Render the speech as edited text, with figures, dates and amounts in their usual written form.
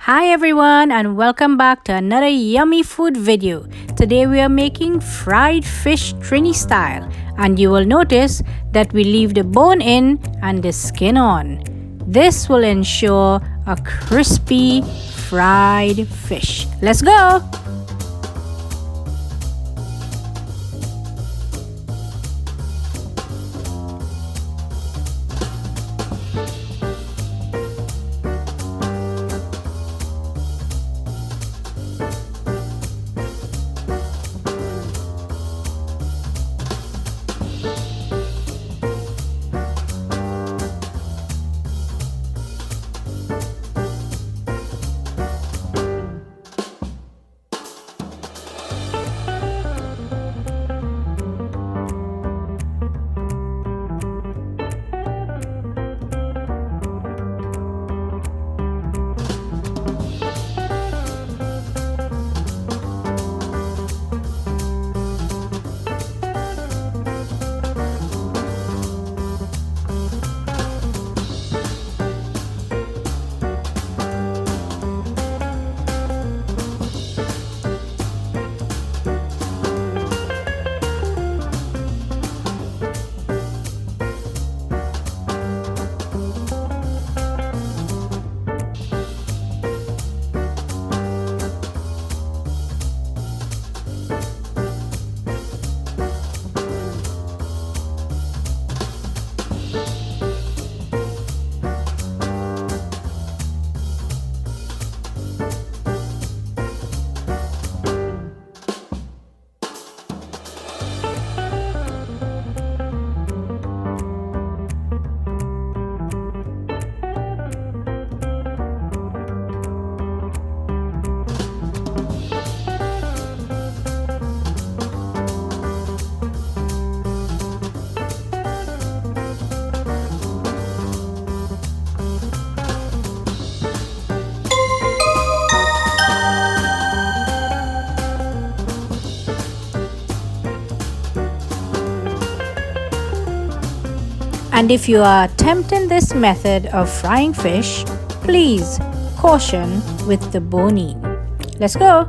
Hi everyone and welcome back to another yummy food video. Today we are making fried fish Trini style, and you will notice that we leave the bone in and the skin on. This will ensure a crispy fried fish. Let's go! And if you are attempting this method of frying fish, please caution with the bone in. Let's go!